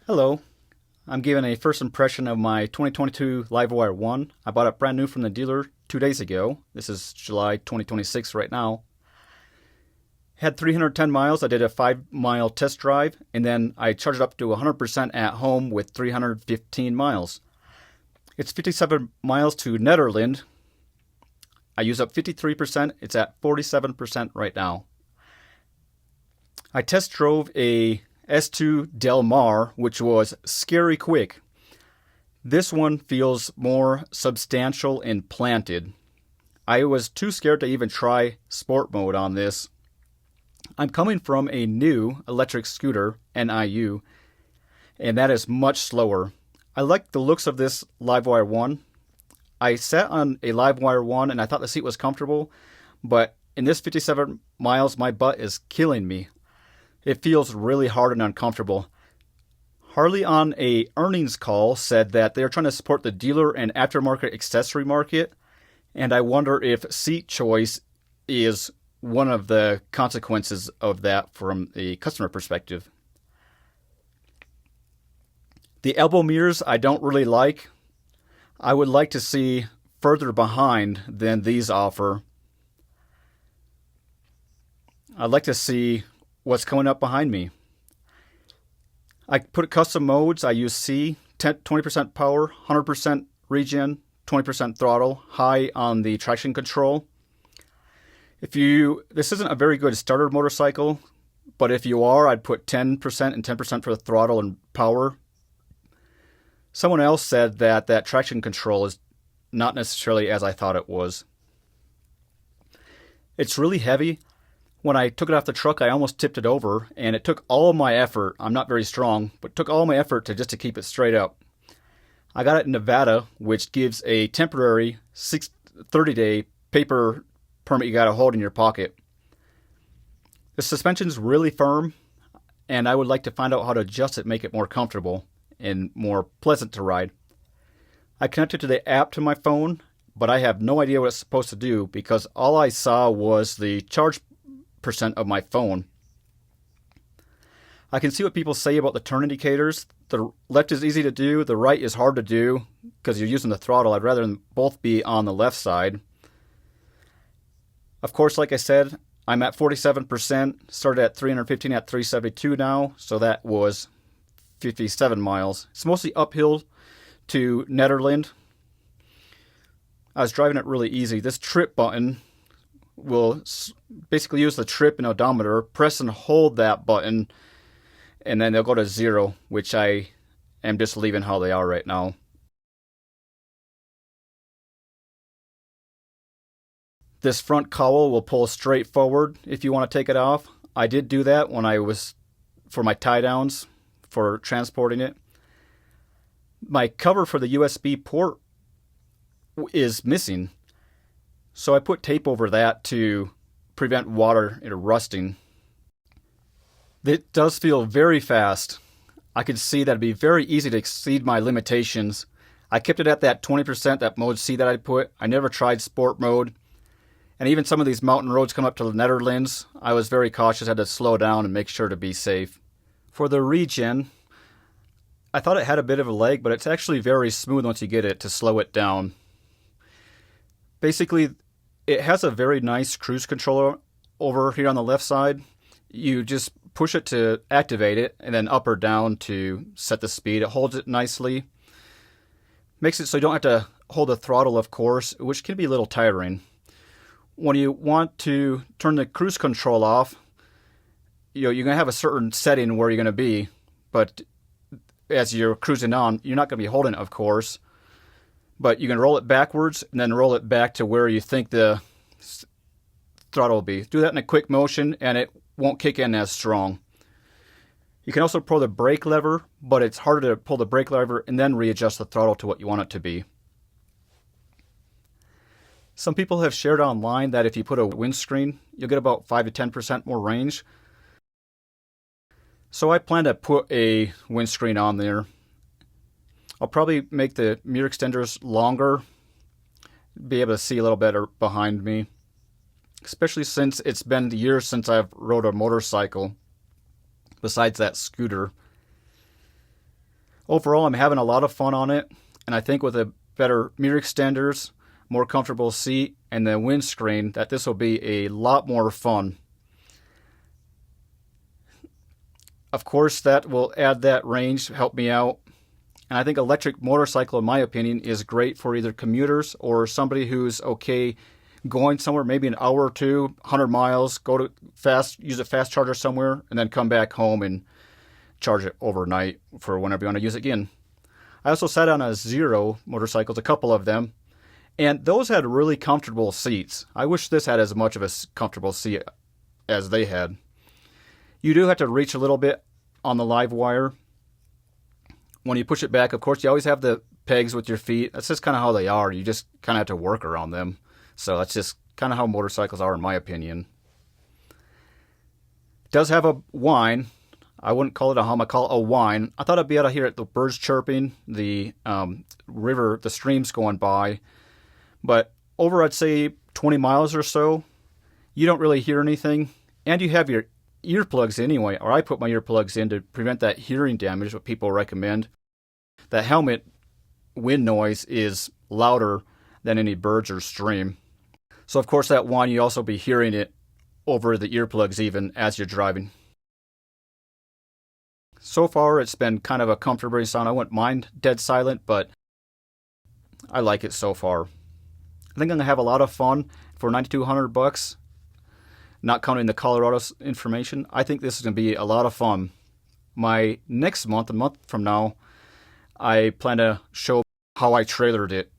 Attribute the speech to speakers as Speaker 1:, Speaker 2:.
Speaker 1: Hello, I'm giving a first impression of my 2022 Livewire One. I bought it brand new from the dealer 2 days ago. This is July 2026 right now. Had 310 miles. I did a 5-mile test drive, and then I charged it up to 100% at home with 315 miles. It's 57 miles to Netherland. I use up 53%. It's at 47% right now. I test drove a S2 Del Mar, which was scary quick. This one feels more substantial and planted. I was too scared to even try sport mode on this. I'm coming from a new electric scooter, NIU, and that is much slower. I like the looks of this Livewire One. I sat on a Livewire One and I thought the seat was comfortable, but in this 57 miles, my butt is killing me. It feels really hard and uncomfortable. Harley on a earnings call said that they're trying to support the dealer and aftermarket accessory market, and I wonder if seat choice is one of the consequences of that from a customer perspective. The elbow mirrors I don't really like. I would like to see further behind than these offer. I'd like to see what's coming up behind me. I put custom modes. I use C, 20% power, 100% regen, 20% throttle, high on the traction control. This isn't a very good starter motorcycle, but if you are, I'd put 10% and 10% for the throttle and power. Someone else said that traction control is not necessarily as I thought it was. It's really heavy. When I took it off the truck, I almost tipped it over, and it took all my effort. I'm not very strong, but it took all my effort to keep it straight up. I got it in Nevada, which gives a temporary 30-day paper permit you got to hold in your pocket. The suspension's really firm, and I would like to find out how to adjust it, make it more comfortable and more pleasant to ride. I connected to the app to my phone, but I have no idea what it's supposed to do because all I saw was the charge percent of my phone. I can see what people say about the turn indicators. The left is easy to do, the right is hard to do because you're using the throttle. I'd rather them both be on the left side. Of course, like I said, I'm at 47%, started at 315 at 372 now, so that was 57 miles. It's mostly uphill to Netherland. I was driving it really easy. This trip button will basically use the trip and odometer, press and hold that button, and then they'll go to 0, which I am just leaving how they are right now. This front cowl will pull straight forward if you want to take it off. I did do that when I was for my tie downs for transporting it. My cover for the USB port is missing, so I put tape over that to prevent water rusting. It does feel very fast. I could see that it'd be very easy to exceed my limitations. I kept it at that 20%, that mode C that I put. I never tried sport mode. And even some of these mountain roads come up to the Netherlands. I was very cautious, had to slow down and make sure to be safe. For the regen, I thought it had a bit of a lag, but it's actually very smooth once you get it to slow it down. Basically, it has a very nice cruise controller over here on the left side. You just push it to activate it and then up or down to set the speed. It holds it nicely. Makes it so you don't have to hold the throttle, of course, which can be a little tiring. When you want to turn the cruise control off, you're going to have a certain setting where you're going to be, but as you're cruising on, you're not going to be holding it, of course. But you can roll it backwards and then roll it back to where you think the throttle will be. Do that in a quick motion and it won't kick in as strong. You can also pull the brake lever, but it's harder to pull the brake lever and then readjust the throttle to what you want it to be. Some people have shared online that if you put a windscreen, you'll get about 5 to 10% more range. So I plan to put a windscreen on there. I'll probably make the mirror extenders longer, be able to see a little better behind me, especially since it's been years since I've rode a motorcycle besides that scooter. Overall, I'm having a lot of fun on it, and I think with a better mirror extenders, more comfortable seat, and the windscreen, that this will be a lot more fun. Of course, that will add that range, help me out. And I think electric motorcycle, in my opinion, is great for either commuters or somebody who's okay going somewhere, maybe an hour or two, 100 miles, use a fast charger somewhere, and then come back home and charge it overnight for whenever you want to use it again. I also sat on a Zero motorcycles, a couple of them, and those had really comfortable seats. I wish this had as much of a comfortable seat as they had. You do have to reach a little bit on the Livewire. When you push it back, of course, you always have the pegs with your feet. That's just kind of how they are. You just kind of have to work around them. So that's just kind of how motorcycles are, in my opinion. It does have a whine. I wouldn't call it a hum, I call it a whine. I thought I'd be able to hear it, the birds chirping, the river, the streams going by. But over, I'd say, 20 miles or so, you don't really hear anything. And you have your earplugs anyway, or I put my earplugs in to prevent that hearing damage, what people recommend. The helmet wind noise is louder than any birds or stream. So of course that whine, you also be hearing it over the earplugs even as you're driving. So far it's been kind of a comfortable sound. I wouldn't mind dead silent, but I like it so far. I think I'm gonna have a lot of fun for $9,200, not counting the Colorado information. I think this is gonna be a lot of fun. My next month, a month from now, I plan to show how I trailered it